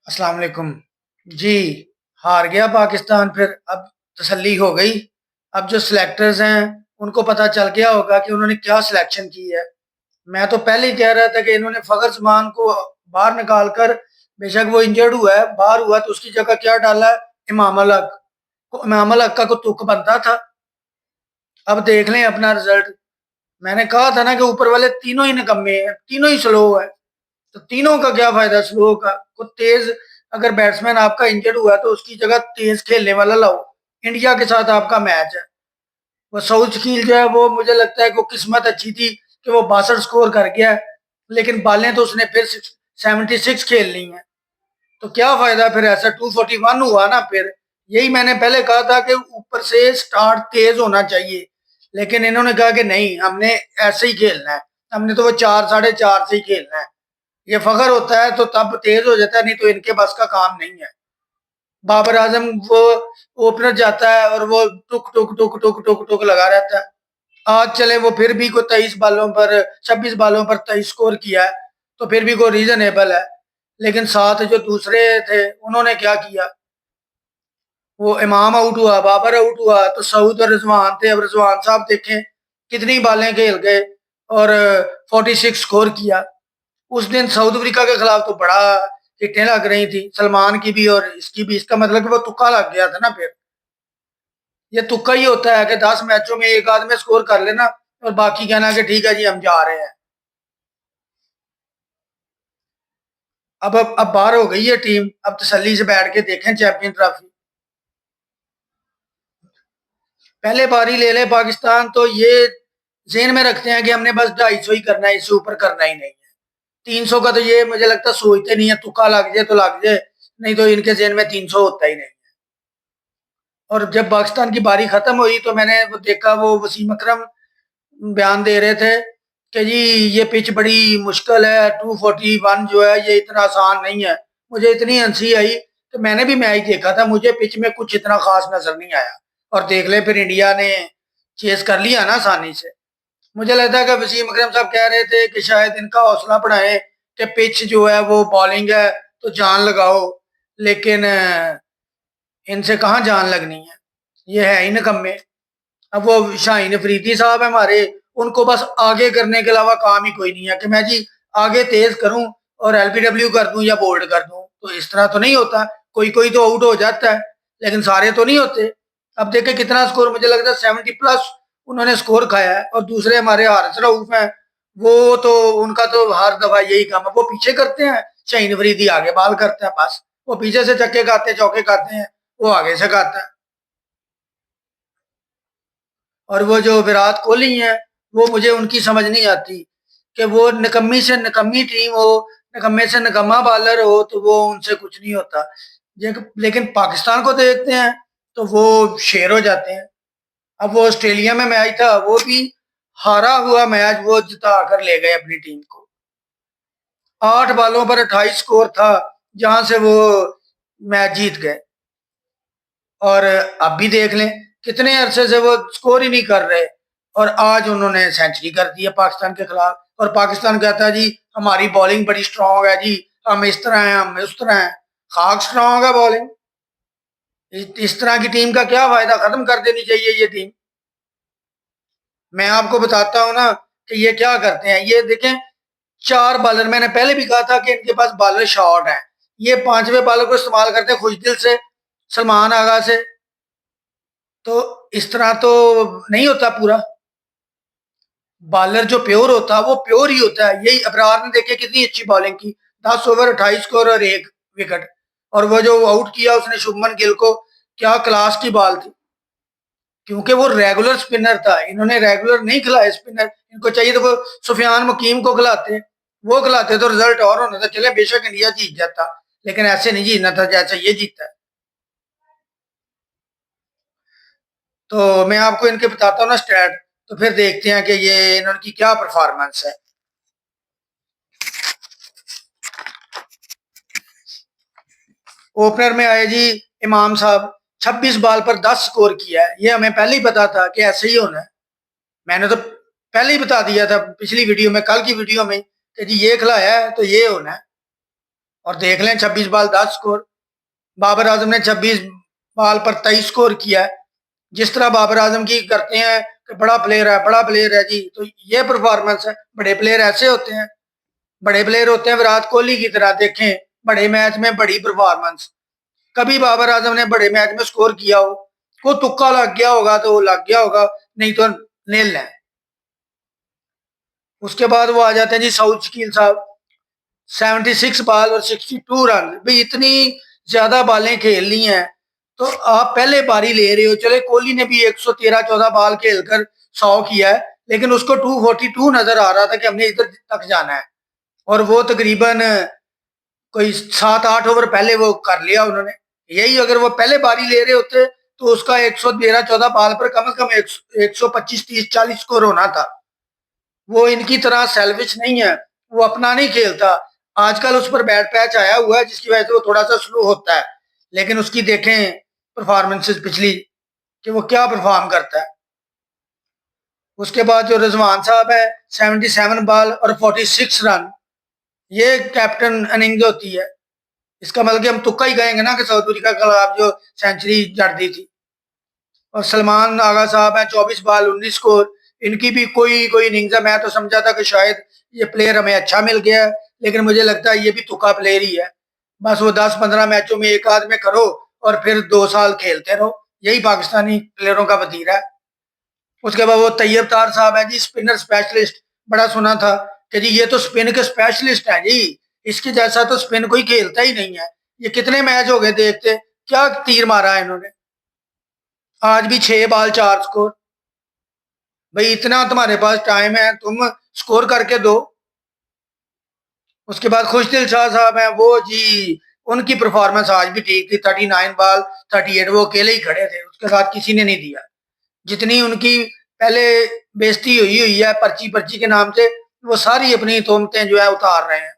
अस्सलाम वालेकुम। जी, हार गया पाकिस्तान फिर अब तसल्ली हो गई। अब जो सिलेक्टर्स हैं, उनको पता चल गया होगा कि उन्होंने क्या सिलेक्शन की है। मैं तो पहले ही कह रहा था कि इन्होंने फ़खर जमान को बाहर निकाल कर, बेशक वो इंजर्ड हुआ है, बाहर हुआ तो उसकी जगह क्या डाला है, इमाम अल हक को। इमाम अल हक का को तुक बनता था। अब देख लें अपना रिज़ल्ट। मैंने कहा था ना कि ऊपर वाले तीनों ही निकम्मे हैं, तीनों ही स्लो है। तो तीनों का क्या फायदा स्लो का। को तेज, अगर बैट्समैन आपका इंजर्ड हुआ है तो उसकी जगह तेज खेलने वाला लाओ। इंडिया के साथ आपका मैच है। वो साउथ शकील जो है, वो मुझे लगता है कि किस्मत अच्छी थी कि वो 62 स्कोर कर गया है, लेकिन बालें तो उसने फिर 76 खेल ली हैं। तो क्या फायदा फिर, ऐसा 241 हुआ ना फिर। यही मैंने पहले कहा था कि ऊपर से स्टार्ट तेज होना चाहिए, लेकिन इन्होंने कहा कि नहीं, हमने ऐसे ही खेलना है। हमने तो वो 4 साढ़े 4 से ही खेलना है। ये फखर होता है तो तब तेज हो जाता है, नहीं तो इनके बस का काम नहीं है। बाबर आजम वो ओपनर जाता है और वो टुक टुक टुक टुक टुक टुक लगा रहता है। आज चले वो फिर भी को 23 बालों पर 26 बालों पर 23 स्कोर किया है, तो फिर भी को रीजनेबल है। लेकिन साथ जो दूसरे थे, उन्होंने क्या किया। वो इमाम आउट हुआ, बाबर आउट हुआ, तो सऊद और रिजवान थे। अब रिजवान साहब देखें कितनी बालें खेल गए और 46 स्कोर किया। उस दिन साउथ अफ्रीका के खिलाफ तो बड़ा हिटें लग रही थी, सलमान की भी और इसकी भी। इसका मतलब कि वो तुक्का लग गया था ना फिर। ये तुक्का ही होता है कि 10 मैचों में एक आध में स्कोर कर लेना और बाकी कहना कि ठीक है जी हम जा रहे हैं। अब बाहर हो गई है टीम, अब तसल्ली से बैठ के देखें चैंपियन ट्रॉफी। पहले बारी ले ले पाकिस्तान तो ये जेन में रखते हैं कि हमने बस 250 ही करना है, इससे ऊपर करना ही नहीं है। 300 का तो ये मुझे लगता है सोचते नहीं है, तुक्का लग जाए तो लग जाए, नहीं तो इनके जेन में 300 होता ही नहीं। और जब पाकिस्तान की बारी खत्म हुई तो मैंने वो देखा, वो वसीम अकरम बयान दे रहे थे कि जी ये पिच बड़ी मुश्किल है, 241 जो है ये इतना आसान नहीं है। मुझे इतनी हंसी आई कि मैंने भी मैच देखा था, मुझे पिच में कुछ इतना खास नजर नहीं आया। और देख ले फिर इंडिया ने चेस कर लिया ना आसानी से। मुझे लगता है कि वसीम अकरम साहब कह रहे थे कि शायद इनका हौसला बढ़ाएं कि पिच जो है वो बॉलिंग है तो जान लगाओ, लेकिन इनसे कहाँ जान लगनी है, ये है ही निकम्मे। अब वो शाहीन अफरीदी साहब है हमारे, उनको बस आगे करने के अलावा काम ही कोई नहीं है कि मैं जी आगे तेज करूं और एलबीडब्ल्यू कर दूं या बोल्ड कर दूं। तो इस तरह तो नहीं होता। कोई कोई तो आउट हो जाता है, लेकिन सारे तो नहीं होते। अब देखे कितना स्कोर, मुझे लगता है 70+ उन्होंने स्कोर खाया है। और दूसरे हमारे हारिस रऊफ हैं, वो तो उनका तो हर दफा यही काम है, वो पीछे करते हैं, शाहीन अफरीदी आगे बाल करते हैं बस। वो पीछे से चक्के खाते हैं, चौके खाते हैं, वो आगे से खाता है। और वो जो विराट कोहली है, वो मुझे उनकी समझ नहीं आती कि वो निकम्मी से निकम्मी टीम हो, निकम्मे से निकम्मा बॉलर हो तो वो उनसे कुछ नहीं होता। लेकिन पाकिस्तान को देखते हैं तो वो शेर हो जाते हैं। अब वो ऑस्ट्रेलिया में मैच था, वो भी हारा हुआ मैच वो जिता कर ले गए अपनी टीम को। 8 बालों पर 28 स्कोर था, जहां से वो मैच जीत गए। और अब भी देख लें कितने अरसे से वो स्कोर ही नहीं कर रहे, और आज उन्होंने सेंचुरी कर दी है पाकिस्तान के खिलाफ। और पाकिस्तान कहता है जी हमारी बॉलिंग बड़ी स्ट्रांग है जी, हम इस तरह हैं, हम उस तरह हैं। खाक स्ट्रांग है बॉलिंग। इस तरह की टीम का क्या फायदा, खत्म कर देनी चाहिए ये टीम। मैं आपको बताता हूँ ना कि ये क्या करते हैं, ये देखें। 4 बॉलर, मैंने पहले भी कहा था कि इनके पास बॉलर शॉर्ट है। ये 5वें बॉलर को इस्तेमाल करते हैं खुशदिल से, सलमान आगा से। तो इस तरह तो नहीं होता पूरा। बॉलर जो प्योर होता है वो प्योर ही होता है। यही अबरार ने देखे कितनी अच्छी बॉलिंग की, 10 ओवर 28 स्कोर और 1 विकेट। और वो जो आउट किया उसने शुभमन गिल को, क्या क्लास की बॉल थी। क्योंकि वो रेगुलर स्पिनर था, इन्होंने रेगुलर नहीं खिलाया स्पिनर। इनको चाहिए तो वो सुफियान मुकीम को खिलाते, वो खिलाते तो रिजल्ट और होना था। चले बेशक इंडिया जीत जाता, लेकिन ऐसे नहीं जीतना था जैसे ये जीता है। तो मैं आपको इनके बताता हूँ ना स्टैट, तो फिर देखते हैं कि ये इनकी क्या परफॉर्मेंस है। ओपनर में आए जी इमाम साहब, 26 बॉल पर 10 स्कोर किया है। ये हमें पहले ही पता था कि ऐसे ही होना है। मैंने तो पहले ही बता दिया था पिछली वीडियो में, कल की वीडियो में, कि जी ये खिलाया है तो ये होना है। और देख लें 26 बॉल 10 स्कोर। बाबर आजम ने 26 बॉल पर 23 स्कोर किया है। जिस तरह बाबर आजम की करते हैं कि बड़ा प्लेयर है, बड़ा प्लेयर है जी, तो ये परफॉर्मेंस है। बड़े प्लेयर ऐसे होते हैं, बड़े प्लेयर होते हैं विराट कोहली की तरह। देखें बड़े मैच में बड़ी परफॉर्मेंस, कभी बाबर आजम ने बड़े मैच में स्कोर किया हो, को तुक्का लग गया होगा तो लग गया होगा, नहीं तो नील है। उसके बाद वो आ जाते हैं जी साउथ शकील साहब, 76 बॉल और 62 रन। भाई इतनी ज्यादा बॉलें खेलनी है तो आप पहले पारी ले रहे हो। चले कोहली ने भी 113-14 बॉल खेलकर 100 किया है, लेकिन उसको 242 नजर आ रहा था कि हमने इधर तक जाना है, और वो तकरीबन कोई 7-8 ओवर पहले वो कर लिया उन्होंने। यही अगर वो पहले बारी ले रहे होते तो उसका 113-14 बॉल पर कम से कम 125-30-40 स्कोर होना था। वो इनकी तरह सेल्फिश नहीं है, वो अपना नहीं खेलता। आजकल उस पर बैड पैच आया हुआ है जिसकी वजह से वो थोड़ा सा स्लो होता है, लेकिन उसकी देखें परफॉर्मेंसेस पिछली कि वो क्या परफॉर्म करता है। उसके बाद जो रिजवान साहब है, 77 बॉल और 46 रन, ये कैप्टन इनिंग्स होती है। इसका मतलब कि हम तुक्का ही कहेंगे ना कि साउथ अफ्रीका के खिलाफ जो सेंचुरी जड़ दी थी। और सलमान आगा साहब हैं, 24 बॉल 19 स्कोर। इनकी भी कोई कोई इनिंग्स है। मैं तो समझा था कि शायद ये प्लेयर हमें अच्छा मिल गया है, लेकिन मुझे लगता है ये भी तुक्का प्लेयर ही है। बस वो 10-15 मैचों में एक आध में करो और फिर 2 साल खेलते रहो। यही पाकिस्तानी प्लेयरों का वतीरा है। उसके बाद वो तैयब तार साहब है जी, स्पिनर स्पेशलिस्ट। बड़ा सुना था कि जी ये तो स्पिन के स्पेशलिस्ट है जी, इसके जैसा तो स्पिन कोई खेलता ही नहीं है। ये कितने मैच हो गए देखते, क्या तीर मारा है इन्होंने। आज भी 6 बॉल 4 स्कोर। भाई इतना तुम्हारे पास टाइम है, तुम स्कोर करके दो। उसके बाद खुशदिल शाह साहब हैं वो जी, उनकी परफॉर्मेंस आज भी ठीक थी। 39 बॉल 38, वो अकेले ही खड़े थे, उसके साथ किसी ने नहीं दिया। जितनी उनकी पहले बेइज्जती हुई हुई है पर्ची पर्ची के नाम से, वो सारी अपनी तोहमतें जो है उतार रहे हैं।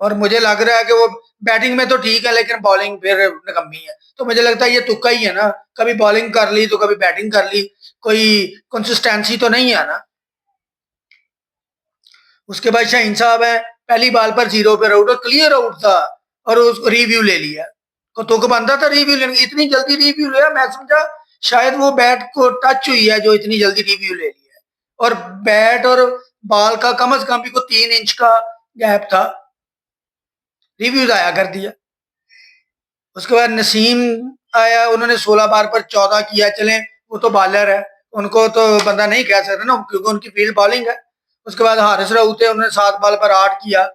और मुझे लग रहा है कि वो बैटिंग में तो ठीक है, लेकिन बॉलिंग फिर निकम्मी है। तो मुझे लगता है ये तुक्का ही है ना, कभी बॉलिंग कर ली तो कभी बैटिंग कर ली, कोई कंसिस्टेंसी तो नहीं है ना। उसके बाद शाहीन साहब है, पहली बॉल पर 0 पे आउट, और क्लियर आउट था, और उसको रिव्यू ले लिया। को तुक बनता था रिव्यू लेने, इतनी जल्दी रिव्यू लिया। मैं समझा शायद वो बैट को टच हुई है जो इतनी जल्दी रिव्यू ले लिया है। और बैट और बॉल का कम से कम भी को 3 इंच का गैप था, रिव्यूज आया कर दिया। उसके बाद नसीम आया, उन्होंने 16 बार पर 14 किया। चले वो तो बॉलर है, उनको तो बंदा नहीं कह सकता ना, क्योंकि उनकी फील्ड बॉलिंग है। उसके बाद हारिस राउत है, उन्होंने 7 बॉल पर 8 किया।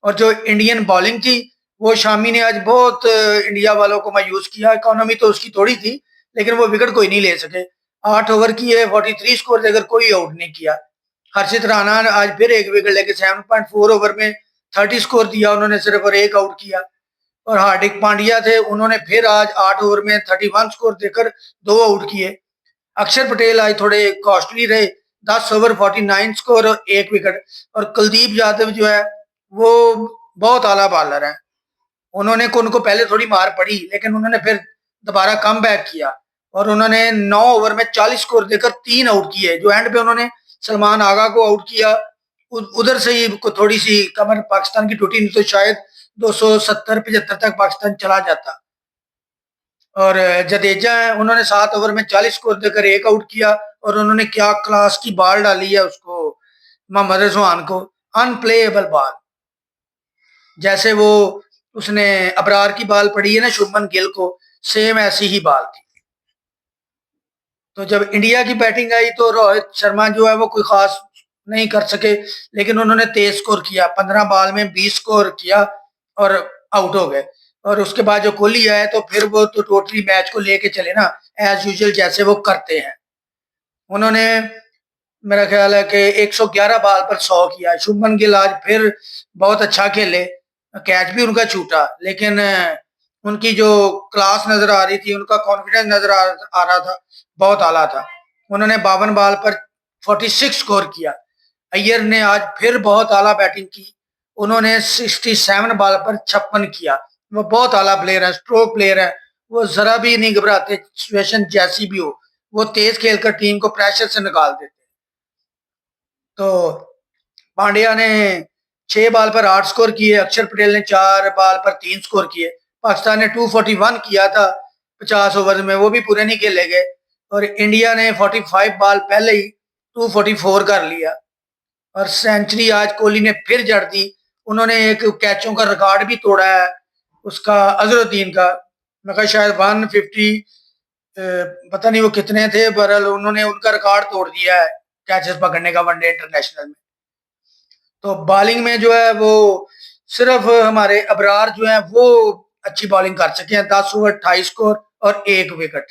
और जो इंडियन बॉलिंग थी, वो शामी ने आज बहुत इंडिया वालों को मायूस किया। इकोनॉमी तो उसकी थोड़ी थी, लेकिन वो विकेट कोई नहीं ले सके। 8 ओवर किए, 43 स्कोर देकर कोई आउट नहीं किया। हर्षित राणा ने आज फिर एक विकेट लेके 7.4 ओवर में 30 स्कोर दिया उन्होंने सिर्फ, और एक आउट किया। और हार्दिक पांड्या थे, उन्होंने फिर आज 8 ओवर में 31 स्कोर देकर 2 आउट किए। अक्षर पटेल आज थोड़े कॉस्टली रहे, 10 ओवर 49 स्कोर और 1 विकेट। और कुलदीप यादव जो है वो बहुत आला बॉलर है। उन्होंने उनको पहले थोड़ी मार पड़ी, लेकिन उन्होंने फिर दोबारा कम बैक किया, और उन्होंने 9 ओवर में 40 स्कोर देकर 3 आउट किए। जो एंड पे उन्होंने सलमान आगा को आउट किया, उधर से ही थोड़ी सी कमर पाकिस्तान की टूटी, नहीं तो शायद 270-75 तक पाकिस्तान चला जाता। और जडेजा है, उन्होंने 7 ओवर में 40 स्कोर देकर 1 आउट किया, और उन्होंने क्या क्लास की बॉल डाली है उसको, मोहम्मद रिजवान को, अनप्लेएबल बॉल। जैसे वो उसने अबरार की बॉल पड़ी है ना शुभमन गिल को, सेम ऐसी ही बॉल थी। तो जब इंडिया की बैटिंग आई तो रोहित शर्मा जो है वो कोई खास नहीं कर सके, लेकिन उन्होंने तेज स्कोर किया, 15 बॉल में 20 स्कोर किया और आउट हो गए। और उसके बाद जो कोहली आए तो फिर वो तो टोटली मैच को लेके चले ना, एज यूजुअल जैसे वो करते हैं। उन्होंने मेरा ख्याल है कि 111 बॉल पर 100 किया। शुभमन गिल आज फिर बहुत अच्छा खेले, कैच भी उनका छूटा, लेकिन उनकी जो क्लास नजर आ रही थी, उनका कॉन्फिडेंस नजर आ रहा था, बहुत आला था। उन्होंने 52 बॉल पर 46 स्कोर किया। अय्यर ने आज फिर बहुत आला बैटिंग की, उन्होंने 67 बॉल पर 56 किया। वो बहुत आला प्लेयर है, स्ट्रोक प्लेयर है, वो जरा भी नहीं घबराते, सिचुएशन जैसी भी हो वो तेज खेलकर टीम को प्रेशर से निकाल देते। तो पांड्या ने 6 बॉल पर 8 स्कोर किए, अक्षर पटेल ने 4 बॉल पर 3 स्कोर किए। पाकिस्तान ने 241 किया था 50 ओवर में, वो भी पूरे नहीं खेले गए। और इंडिया ने 45 बॉल पहले ही 244 कर लिया। और सेंचुरी आज कोहली ने फिर जड़ दी। उन्होंने एक कैचों का रिकॉर्ड भी तोड़ा है उसका, अजहरुद्दीन का। मैं कहा शायद 150, पता नहीं वो कितने थे, बहरहाल उन्होंने उनका रिकॉर्ड तोड़ दिया है कैचेस पकड़ने का वनडे इंटरनेशनल में। तो बॉलिंग में जो है वो सिर्फ हमारे अबरार जो है वो अच्छी बॉलिंग कर सके हैं, 10 ओवर 28 स्कोर और 1 विकेट।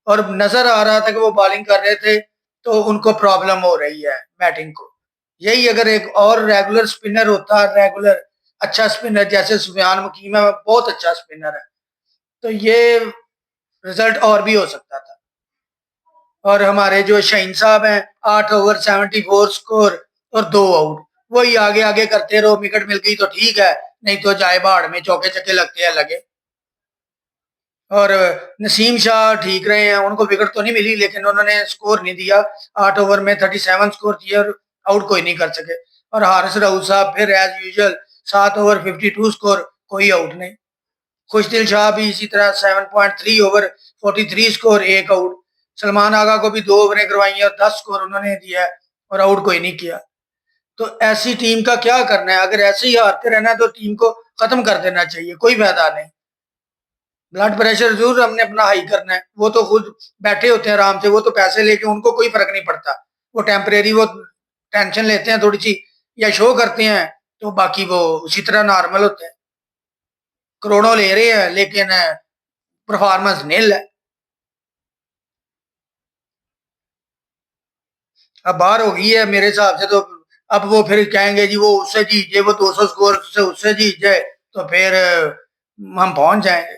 और नजर आ रहा था कि वो बॉलिंग कर रहे थे तो उनको प्रॉब्लम हो रही है बैटिंग को। यही अगर एक और रेगुलर स्पिनर होता, रेगुलर अच्छा स्पिनर जैसे सुफियान मकीम है, बहुत अच्छा स्पिनर है, तो ये रिजल्ट और भी हो सकता था। और हमारे जो शाहीन साहब हैं, 8 ओवर 74 स्कोर और 2 आउट। वही आगे आगे करते रहो, विकेट मिल गई तो ठीक है, नहीं तो जाए बाढ़ में, चौके चक्के लगते हैं लगे। और नसीम शाह ठीक रहे हैं, उनको विकेट तो नहीं मिली लेकिन उन्होंने स्कोर नहीं दिया। 8 ओवर में 37 स्कोर किए और आउट कोई नहीं कर सके। और हारिस राउफ साहब फिर एज यूजुअल 7 ओवर 52 स्कोर, कोई आउट नहीं। खुशदिल शाह भी इसी तरह 7.3 ओवर 43 स्कोर, 1 आउट। सलमान आगा को भी 2 ओवरें करवाई और 10 स्कोर उन्होंने दिया और आउट कोई नहीं किया। तो ऐसी टीम का क्या करना है? अगर ऐसे ही हारते रहना है तो टीम को खत्म कर देना चाहिए, कोई फायदा नहीं। ब्लड प्रेशर जरूर हमने अपना हाई करना है, वो तो खुद बैठे होते हैं आराम से, वो तो पैसे लेके उनको कोई फर्क नहीं पड़ता। वो टेम्परेरी वो टेंशन लेते हैं थोड़ी सी या शो करते हैं, तो बाकी वो उसी तरह नॉर्मल होते हैं। करोड़ों ले रहे हैं लेकिन परफॉर्मेंस नील है। अब बाहर हो गई है मेरे हिसाब से तो। अब वो फिर कहेंगे जी वो उससे जीत जाए, वो 200 स्कोर से उससे जीत जाए तो फिर हम पहुंच जाएंगे।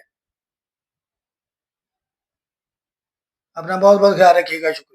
अपना बहुत बहुत ख्याल रखिएगा। शुक्रिया।